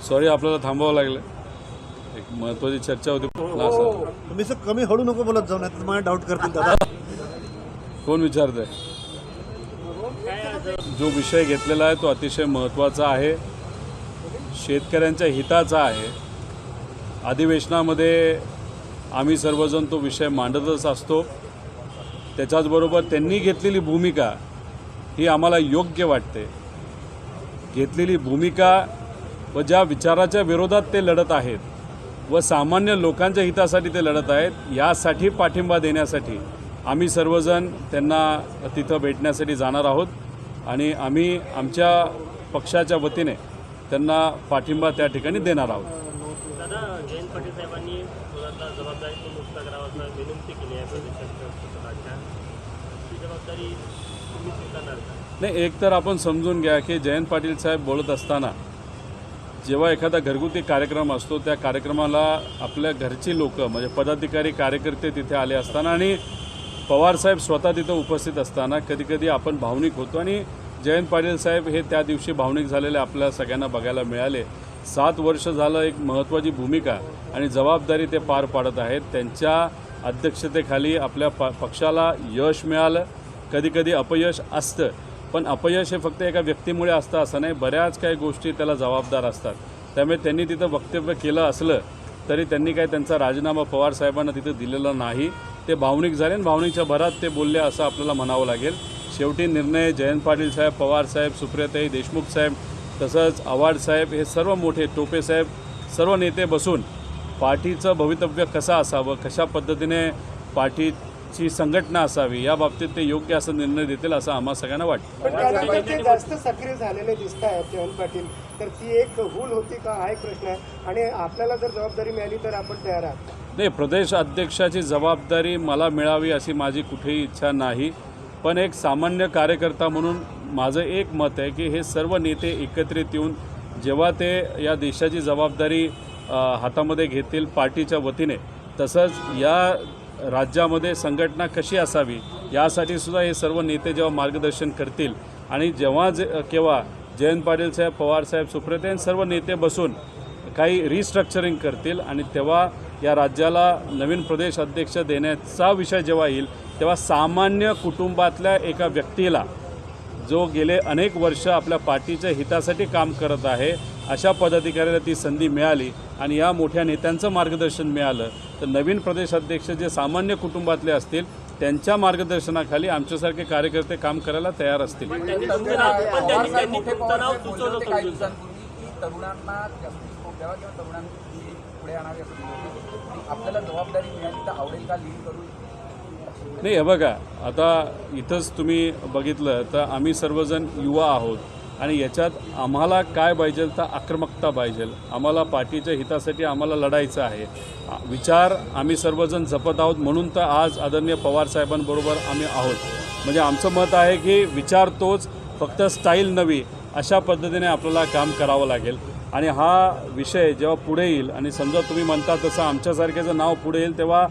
Sorry, आपल्याला थांबावं लागलं. एक महत्त्वाची चर्चा होती. तुम्ही सर कमी हळू नको बोलत जाऊ, नाही तर मला डाऊट करतील दादा. कोण विचारतंय? जो विषय घेतलेला आहे तो अतिशय महत्त्वाचा आहे, शेतकऱ्यांच्या हिताचा आहे. अधिवेशनामध्ये आम्ही सर्वजण तो विषय मांडतच असतो. त्याच्याचबरोबर त्यांनी घेतलेली भूमिका ही आम्हाला योग्य वाटते. घेतलेली भूमिका व ज्या विचाराच्या विरोधात ते लढत आहेत व सामान्य लोकांच्या हितासाठी ते लढत आहेत, यासाठी पाठिंबा देण्यासाठी आम्ही सर्वजण त्यांना तिथं भेटण्यासाठी जाणार आहोत आणि आम्ही आमच्या पक्षाच्या वतीने त्यांना पाठिंबा त्या ठिकाणी देणार आहोत. दादा, जयंत पाटील साहेबांनी जबाबदारी मुक्त करावाचा विनंती केली आहे प्रदेशाच्या, ती जबाबदारी तुम्ही स्वीकारणार का? नाही, एक तर आपण समजून घ्या की जयंत पाटील साहेब बोलत असताना जेव्हा एखादा घरगुती कार्यक्रम असतो त्या कार्यक्रमाला आपल्या घरची लोक म्हणजे पदाधिकारी कार्यकर्ते तिथे आले असताना आणि पवारसाहेब स्वतः तिथं उपस्थित असताना कधीकधी आपण भावनिक होतो आणि जयंत पाटील साहेब हे त्या दिवशी भावनिक झालेले आपल्या सगळ्यांना बघायला मिळाले. 7 वर्ष झालं एक महत्त्वाची भूमिका आणि जबाबदारी ते पार पाडत आहेत. त्यांच्या अध्यक्षतेखाली आपल्या पक्षाला यश मिळालं. कधीकधी अपयश असतं, पण अपयश हे फक्त एका व्यक्तीमुळे असतं असं नाही, बऱ्याच काही गोष्टी त्याला जबाबदार असतात. त्यामुळे त्यांनी तिथं वक्तव्य केलं असलं तरी त्यांनी काय त्यांचा राजीनामा पवारसाहेबांना तिथं दिलेला नाही. ते भावनिक झाले आणि भावनिकच्या भरात ते बोलले असं आपल्याला म्हणावं लागेल. शेवटी निर्णय जयंत पाटील साहेब, पवारसाहेब, सुप्रियाताई देशमुख साहेब, तसंच आव्हाड साहेब, हे सर्व मोठे टोपे साहेब, सर्व नेते बसून पार्टीचं भवितव्य कसं असावं, कशा पद्धतीने पार्टीची संघटना असावी या बाबतीत ते योग्य असा निर्णय देतील असं आम्हा सगळ्यांना वाटतं. पण त्याच्यामध्ये ते जास्त सक्रिय झालेले दिसत आहेत जयंत पाटील, तर ती एक भूल होती का हा एक प्रश्न आहे. आणि आपल्याला जर जबाबदारी मिळाली तर आपण तयार आहात? नाही, प्रदेश अध्यक्षाची जबाबदारी मला मिळावी अशी माझी कुठेही इच्छा नाही, पण एक सामान्य कार्यकर्ता म्हणून माझं एक मत आहे की हे सर्व नेते एकत्रित येऊन जेव्हा ते या देशाची जबाबदारी हातामध्ये घेतील पार्टीच्या वतीने, तसंच या राज्यामध्ये संघटना कशी असावी यासाठी सुद्धा हे सर्व नेते जेव्हा मार्गदर्शन करतील आणि जेव्हा केव्हा जयंत पाटील साहेब, पवारसाहेब, सुप्रियाताई सर्व नेते बसून काही रिस्ट्रक्चरिंग करतील आणि तेव्हा या राज्याला नवीन प्रदेश अध्यक्ष देण्याचा विषय जेव्हा येईल तेव्हा सामान्य कुटुंबातल्या एका व्यक्तीला जो गेले अनेक वर्ष आपल्या पार्टीच्या हितासाठी काम करत आहे अशा पदाधिकाऱ्याला ती संधी मिळाली आणि या मोठ्या नेत्यांचं मार्गदर्शन मिळालं तर नवीन प्रदेश अध्यक्ष जे सामान्य कुटुंबातले असतील त्यांच्या मार्गदर्शनाखाली आमच्यासारखे कार्यकर्ते काम करायला तयार असतील. नाही, हे बघा, आता इथंच तुम्ही बघितलं तर आम्ही सर्वजण युवा आहोत आणि याच्यात आम्हाला काय पाहिजे तर आक्रमकता पाहिजे. आम्हाला पार्टीच्या हितासाठी आम्हाला लढायचं आहे. विचार आम्ही सर्वजण जपत आहोत म्हणून तर आज आदरणीय पवारसाहेबांबरोबर आम्ही आहोत. म्हणजे आमचं मत आहे की विचार तोच, फक्त स्टाईल नवी, अशा पद्धतीने आपल्याला काम करावं लागेल. आणि हा विषय जेव्हा पुढे येईल आणि समजा तुम्ही म्हणता तसं आमच्यासारख्याचं नाव पुढे येईल तेव्हा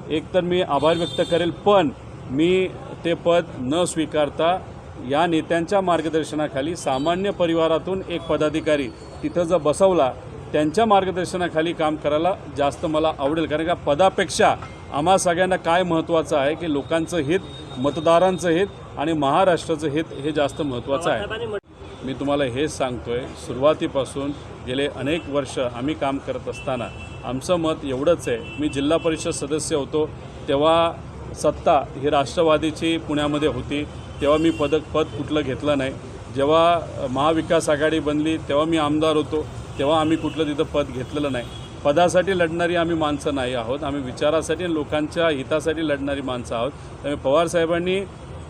एकतर मी आभार व्यक्त करेल, पण मी ते पद न स्वीकारता या नेत्यांच्या मार्गदर्शनाखाली सामान्य परिवारातून एक पदाधिकारी तिथं जर बसवला त्यांच्या मार्गदर्शनाखाली काम करायला जास्त मला आवडेल. कारण का पदापेक्षा आम्हा सगळ्यांना काय महत्त्वाचं आहे की लोकांचं हित, मतदारांचं हित आणि महाराष्ट्राचं हित हे जास्त महत्त्वाचं आहे. मी तुम्हाला हेच सांगतो आहे, सुरुवातीपासून गेले अनेक वर्ष आम्ही काम करत असताना आमचं मत एवढंच आहे. मी जिल्हा परिषद सदस्य होतो तेव्हा सत्ता ही राष्ट्रवादीची पुण्यामध्ये होती, तेव्हा मी पद कुठलं घेतलं नाही. जेव्हा महाविकास आघाडी बनली तेव्हा मी आमदार होतो, तेव्हा आम्ही कुठलं तिथं पद घेतलेलं नाही. पदासाठी लढणारी आम्ही माणसं नाही आहोत, आम्ही विचारासाठी लोकांच्या हितासाठी लढणारी माणसं आहोत. त्यामुळे पवारसाहेबांनी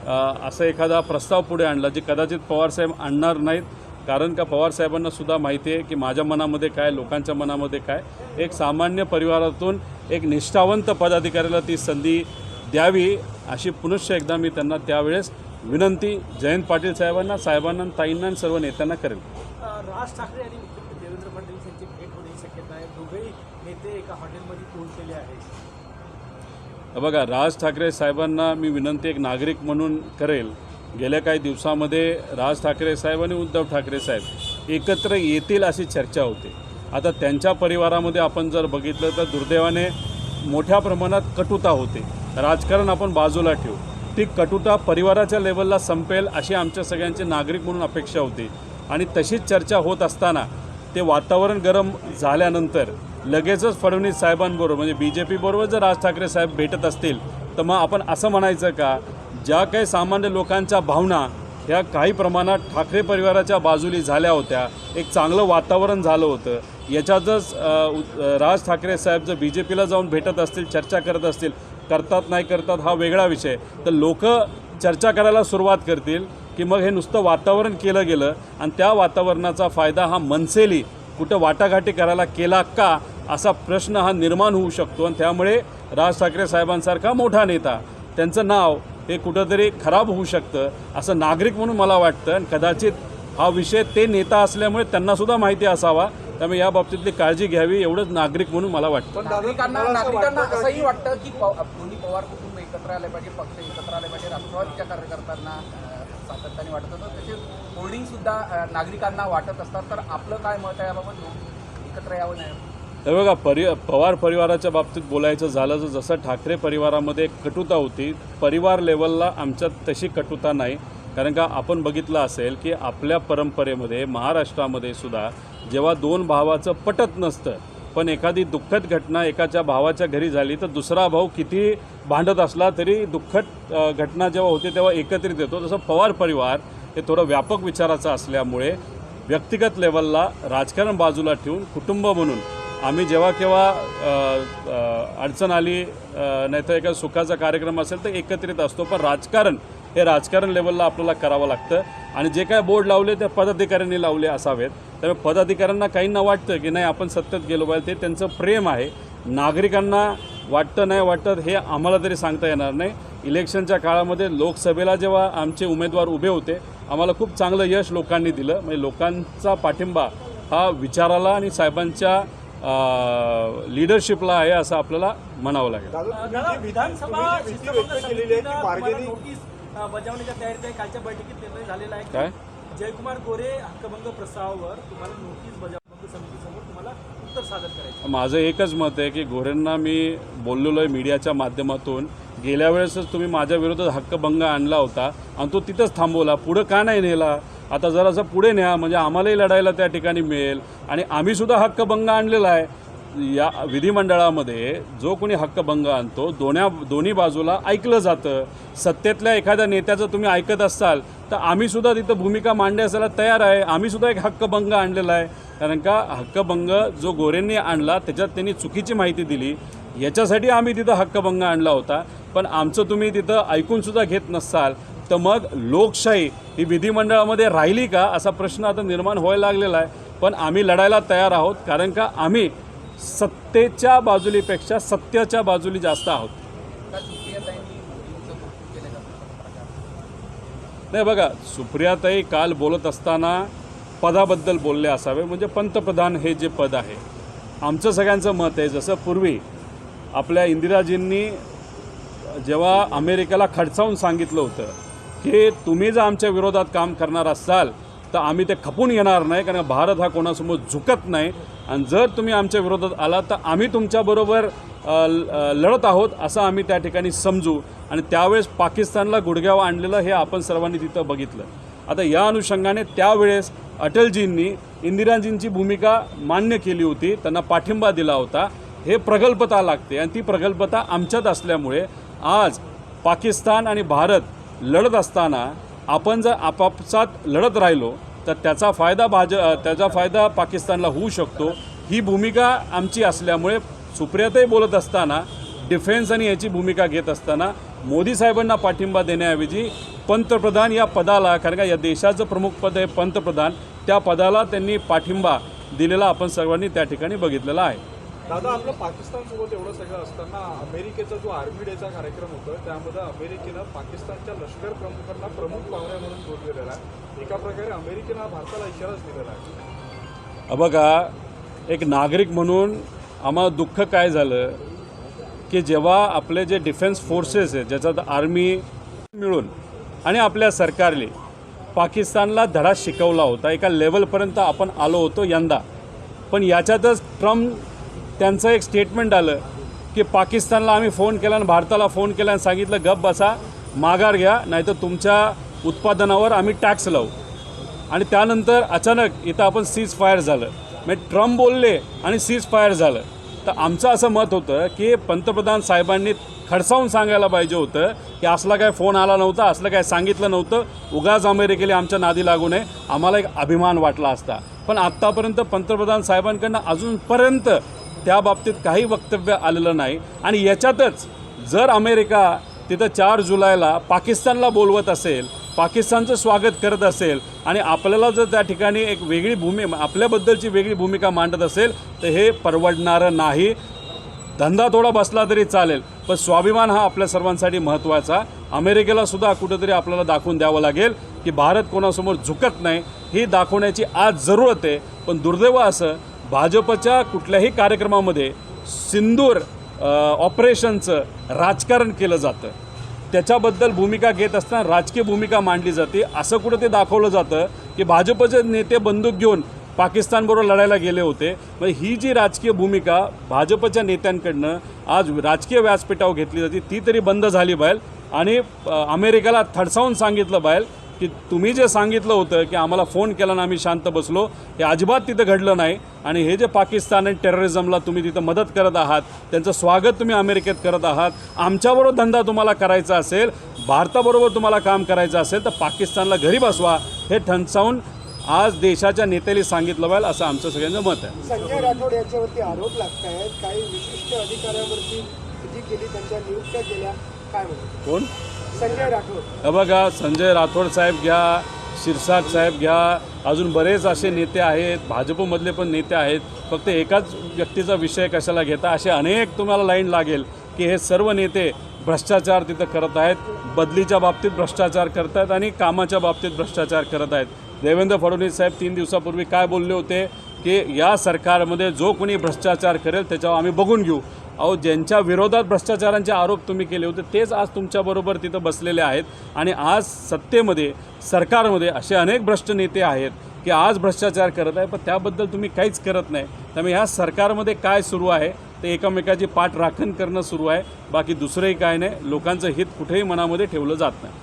असा एखादा प्रस्ताव पुढे आणला जे कदाचित पवारसाहेब आणणार नाहीत, कारण का पवारसाहेबांना सुद्धा माहिती आहे की माझ्या मनामध्ये काय, लोकांच्या मनामध्ये काय. एक सामान्य परिवारातून एक निष्ठावंत पदाधिकाऱ्याला ती संधी द्यावी अशी पुनश्च एकदा मी त्यांना त्यावेळेस विनंती जयंत पाटील साहेबांना, ताईंना आणि सर्व नेत्यांना करेल. राज ठाकरे आणि देवेंद्र फडणवीस यांची भेट होण्याची शक्यता आहे. दोघेही नेते एका हॉटेलमध्ये पोहोचलेले आहेत. बघा, राज ठाकरे साहेबांना मी विनंती एक नागरिक म्हणून करेल गेल्या काही दिवसामध्ये राज ठाकरे साहेब आणि उद्धव ठाकरे साहेब एकत्र येतील अशी चर्चा होती. आता त्यांच्या परिवारामध्ये आपण जर बघितलं तर दुर्दैवाने मोठ्या प्रमाणात कटुता होते. राजकारण आपण बाजूला ठेवू, ती कटुता परिवाराच्या लेवलला संपेल अशी आमच्या सगळ्यांची नागरिक म्हणून अपेक्षा होती. आणि तशीच चर्चा होत असताना ते वातावरण गरम झाल्यानंतर लगेचच फडणवीस साहेबांबरोबर म्हणजे BJP बरोबर जर राज ठाकरे साहेब भेटत असतील तर मग आपण असं म्हणायचं का ज्या काही सामान्य लोकांच्या भावना ह्या काही प्रमाणात ठाकरे परिवाराच्या बाजूली झाल्या होत्या, एक चांगलं वातावरण झालं होतं, याच्यातच राज ठाकरे साहेब जर BJPला जाऊन भेटत असतील, चर्चा करत असतील, करतात नाही करतात हा वेगळा विषय, तर लोक चर्चा करायला सुरुवात करतील की मग हे नुसतं वातावरण केलं गेलं आणि त्या वातावरणाचा फायदा हा मनसेली कुठं वाटाघाटी करायला केला का असा प्रश्न हा निर्माण होऊ शकतो. आणि त्यामुळे राज ठाकरे साहेबांसारखा मोठा नेता त्यांचं नाव हे कुठंतरी खराब होऊ शकतं असं नागरिक म्हणून मला वाटतं. आणि कदाचित हा विषय ते नेता असल्यामुळे त्यांनासुद्धा माहिती असावा, त्यामुळे या बाबतीतली काळजी घ्यावी एवढंच नागरिक म्हणून मला वाटतं. पण नागरिकांना असंही वाटतं की दोन्ही पवार कुटुंब एकत्र आले पाहिजे, पक्ष एकत्र आले पाहिजे. राष्ट्रवादीच्या कार्यकर्त्यांना सातत्याने वाटत होतं, त्याचे होर्डिंगसुद्धा नागरिकांना वाटत असतात. तर आपलं काय मत आहे याबाबत, एकत्र यावं नाही? हे बघा, पवार परिवाराच्या बाबतीत बोलायचं झालं तर जसं ठाकरे परिवारामध्ये एक कटुता होती, परिवार लेवलला आमच्यात तशी कटुता नाही. कारण का आपण बघितलं असेल की आपल्या परंपरेमध्ये महाराष्ट्रामध्ये सुद्धा जेव्हा दोन भावाचं पटत नसतं पण एखादी दुःखद घटना एकाच्या भावाच्या घरी झाली तर दुसरा भाऊ किती भांडत असला तरी दुःखद घटना जेव्हा होते तेव्हा एकत्रित येतो. तसं पवार परिवार हे थोडं व्यापक विचाराचं असल्यामुळे व्यक्तिगत लेवलला राजकारण बाजूला ठेवून कुटुंब म्हणून आम्ही जेव्हा केव्हा अडचण आली नाहीतर एका सुखाचा कार्यक्रम असेल तर एकत्रित असतो. पण राजकारण हे राजकारण लेवलला आपल्याला करावं लागतं आणि जे काय बोर्ड लावले ते पदाधिकाऱ्यांनी लावले असावेत. त्यामुळे पदाधिकाऱ्यांना काहींना वाटतं की नाही आपण सत्तेत गेलो पाहिजे, ते त्यांचं प्रेम आहे. नागरिकांना वाटतं नाही वाटतं हे आम्हाला तरी सांगता येणार नाही. इलेक्शनच्या काळामध्ये लोकसभेला जेव्हा आमचे उमेदवार उभे होते आम्हाला खूप चांगलं यश लोकांनी दिलं. म्हणजे लोकांचा पाठिंबा हा विचाराला आणि साहेबांच्या लीडरशिपला आहे असं आपल्याला म्हणावं लागेल. विधानसभा नोटीस बजावण्याच्या तयारीत आहे. कालच्या बैठकीत निर्णय झालेला आहे काय जयकुमार गोरे हक्कभंग प्रस्तावावर तुम्हाला नोटीस बजावणी समितीसमोर तुम्हाला उत्तर सादर करायचं. माझं एकच मत आहे की गोरेंना मी बोललेलो आहे मीडियाच्या माध्यमातून, गेल्या वेळेसच तुम्ही माझ्या विरोधात हक्कभंग आणला होता आणि तो तिथंच थांबवला, पुढं का नाही नेला? आता जरासं पुढे न्या म्हणजे आम्हालाही लढायला त्या ठिकाणी मिळेल. आणि आम्हीसुद्धा हक्कभंग आणलेला आहे. या विधिमंडळामध्ये जो कोणी हक्कभंग आणतो दोन्ही बाजूला ऐकलं जातं. सत्तेतल्या एखाद्या नेत्याचं तुम्ही ऐकत असाल तर आम्हीसुद्धा तिथं भूमिका मांडण्यासाठी तयार आहे. आम्हीसुद्धा एक हक्कभंग आणलेला आहे. कारण का हक्कभंग जो गोरेंनी आणला त्याच्यात त्यांनी चुकीची माहिती दिली, याच्यासाठी आम्ही तिथं हक्कभंग आणला होता. पण आमचं तुम्ही तिथं ऐकूनसुद्धा घेत नसाल तर मग लोकशाही ही विधिमंडळामध्ये राहिली का असा प्रश्न आता निर्माण व्हायला लागलेला आहे. पण आम्ही लढायला तयार आहोत कारण का आम्ही सत्तेच्या बाजूलीपेक्षा सत्याच्या बाजूली जास्त आहोत. नाही बघा, सुप्रियाताई काल बोलत असताना पदाबद्दल बोलले असावे, म्हणजे पंतप्रधान हे जे पद आहे आमचं सगळ्यांचं मत आहे. जसं पूर्वी आपल्या इंदिराजींनी जेव्हा अमेरिकेला खडसावून सांगितलं होतं की तुम्ही जर आमच्या विरोधात काम करणार असाल तर आम्ही ते खपून येणार नाही, कारण भारत हा कोणासमोर झुकत नाही आणि जर तुम्ही आमच्या विरोधात आला तर आम्ही तुमच्याबरोबर लढत आहोत असं आम्ही त्या ठिकाणी समजू. आणि त्यावेळेस पाकिस्तानला गुडघ्यावर आणलेलं हे आपण सर्वांनी तिथं बघितलं. आता या अनुषंगाने त्यावेळेस अटलजींनी इंदिराजींची भूमिका मान्य केली होती, त्यांना पाठिंबा दिला होता. हे प्रगल्भता लागते आणि ती प्रगल्भता आमच्यात असल्यामुळे आज पाकिस्तान आणि भारत लढत असताना आपण जर आपापसात लढत राहिलो तर त्याचा फायदा पाकिस्तानला होऊ शकतो. ही भूमिका आमची असल्यामुळे सुप्रियाताई बोलत असताना डिफेन्स आणि याची भूमिका घेत असताना मोदी साहेबांना पाठिंबा देण्याऐवजी पंतप्रधान या पदाला, कारण का या देशाचं प्रमुख पद आहे पंतप्रधान, त्या पदाला त्यांनी पाठिंबा दिलेला आपण सर्वांनी त्या ठिकाणी बघितलेला आहे. दादा, आपलं पाकिस्तानसोबत एवढं सगळं असताना अमेरिकेचा जो आर्मी डेचा कार्यक्रम होता त्यामध्ये अमेरिकेनं पाकिस्तानच्या लष्कर प्रमुखांना प्रमुख पाहुण्या म्हणून बोललेला आहे. एका प्रकारे अमेरिकेनं भारताला इशाराच दिलेला आहे. बघा, एक नागरिक म्हणून आम्हाला दुःख काय झालं की जेव्हा आपले जे डिफेन्स फोर्सेस आहेत ज्याच्यात आर्मी मिळून आणि आपल्या सरकारने पाकिस्तानला धडा शिकवला होता. एका लेवलपर्यंत आपण आलो होतो यंदा. पण याच्यातच ट्रम्प त्यांचं एक स्टेटमेंट आलं की पाकिस्तानला आम्ही फोन केला आणि भारताला फोन केला आणि सांगितलं गप बसा, माघार घ्या, नाहीतर तुमच्या उत्पादनावर आम्ही टॅक्स लावू. आणि त्यानंतर अचानक इथं आपण सीज फायर झालं. म्हणजे ट्रम्प बोलले आणि सीज फायर झालं. तर आमचं असं मत होतं की पंतप्रधान साहेबांनी खडसावून सांगायला पाहिजे होतं की असला काय फोन आला नव्हता, असलं काय सांगितलं नव्हतं, उगाच अमेरिकेला आमच्या नादी लागू नये, आम्हाला एक अभिमान वाटला असता. पण आत्तापर्यंत पंतप्रधान साहेबांकडनं अजूनपर्यंत त्या बाबतीत काही वक्तव्य आलेलं नाही. आणि याच्यातच जर अमेरिका तिथं 4 जुलैला पाकिस्तानला बोलवत असेल, पाकिस्तानचं स्वागत करत असेल आणि आपल्याला जर त्या ठिकाणी एक वेगळी आपल्याबद्दलची वेगळी भूमिका मांडत असेल तर हे परवडणारं नाही. धंदा थोडा बसला तरी चालेल, पण स्वाभिमान हा आपल्या सर्वांसाठी महत्त्वाचा. अमेरिकेला सुद्धा कुठंतरी आपल्याला दाखवून द्यावं लागेल की भारत कोणासमोर झुकत नाही, ही दाखवण्याची आज जरूरत आहे. पण दुर्दैव असं भाजपच्या कुठल्याही कार्यक्रमामध्ये सिंदूर ऑपरेशनचं राजकारण केलं जातं. त्याच्याबद्दल भूमिका घेत असताना राजकीय भूमिका मांडली जाते. असं कुठं ते दाखवलं जातं की भाजपचे नेते बंदूक घेऊन पाकिस्तानबरोबर लढायला गेले होते. म्हणजे ही जी राजकीय भूमिका भाजपच्या नेत्यांकडनं आज राजकीय व्यासपीठावर घेतली जाते ती तरी बंद झाली पाहिजे. आणि अमेरिकेला थडसावून सांगितलं पाहिजे की तुम्ही जे सांगितलं होतं की आम्हाला फोन केला ना आम्ही शांत बसलो, हे अजिबात तिथं घडलं नाही. आणि हे जे पाकिस्तान आणि टेररिझमला तुम्ही तिथं मदत करत आहात, त्यांचं स्वागत तुम्ही अमेरिकेत करत आहात. आमच्याबरोबर धंदा तुम्हाला करायचा असेल, भारताबरोबर तुम्हाला काम करायचं असेल तर पाकिस्तानला घरी बसवा, हे ठणसावून आज देशाच्या नेत्याने सांगितलं पाहिजे, असं आमचं सगळ्यांचं मत आहे. संजय राठोड यांच्यावरती आरोप लागत आहेत, काही विशिष्ट अधिकाऱ्यावरती जी केली, त्यांच्या नियुक्त्या केल्या, काय म्हणतो कोण? संजय राठोड. हे बघा, संजय राठोड साहेब घ्या, शिरसाट साहेब घ्या, अजून बरेच असे नेते आहेत, भाजपमधले पण नेते आहेत. फक्त एकाच व्यक्तीचा विषय कशाला घेता, असे अनेक तुम्हाला लाईन लागेल की हे सर्व नेते भ्रष्टाचार तिथं करत आहेत. बदलीच्या बाबतीत भ्रष्टाचार करत आहेत आणि कामाच्या बाबतीत भ्रष्टाचार करत आहेत. देवेंद्र फडणवीस साहेब 3 दिवसापूर्वी काय बोलले होते की या सरकारमध्ये जो कोणी भ्रष्टाचार करेल त्याच्यावर आम्ही बघून घेऊ. अहो, ज्यांच्या विरोधात भ्रष्टाचारांचे आरोप तुम्ही केले होते तेच आज तुमच्याबरोबर तिथं बसलेले आहेत. आणि आज सत्तेमध्ये सरकारमध्ये असे अनेक भ्रष्ट नेते आहेत की आज भ्रष्टाचार करत आहे, पण त्याबद्दल तुम्ही काहीच करत नाही. त्यामुळे ह्या सरकारमध्ये काय सुरू आहे ते एकमेकाची पाठ राखण करणं सुरू आहे, बाकी दुसरंही काय नाही. लोकांचं हित कुठेही मनामध्ये ठेवलं जात नाही.